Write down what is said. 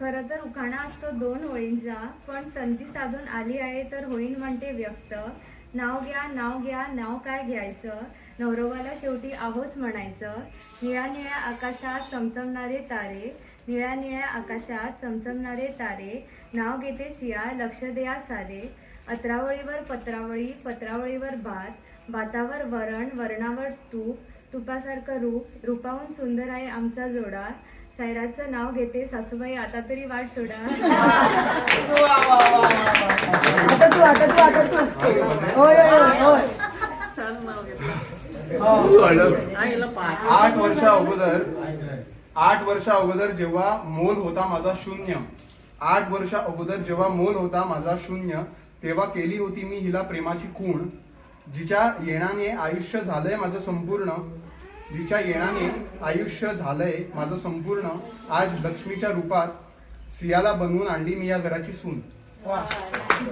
खरं तर उखाणा असतो 2 ओळींचा, पण संधी साधून आली आहे तर होईन म्हणते व्यक्त. नाव घ्या नाव घ्या नाव काय घ्यायचं, नवरोबाला शेवटी आहोच म्हणायचं. निळ्या निळ्या आकाशात चमचमणारे तारे, निळ्या निळ्या आकाशात चमचमणारे तारे, नाव घेते सिया लक्ष द्या सारे. अत्रावळीवर पत्रावळी, पत्रावळीवर भात, भातावर वरण, वरणावर तूप, तुपासारखं रूप, रूपाहून सुंदर आहे आमचा जोडा. सायराचं नाव घेते सासूबाई आता तरी वाट सोडा. आठ वर्षा अगोदर जेव्हा मोल होता माझा शून्य, 8 वर्षा अगोदर जेव्हा मोल होता माझा शून्य, तेव्हा केली होती मी हिला प्रेमाची खूण. जिच्या येण्याने आयुष्य झालंय माझं संपूर्ण, जिच्या येण्याने आयुष्य झालंय माझं संपूर्ण. आज लक्ष्मीच्या रूपात सियाला बनवून आणली मी या घराची सून.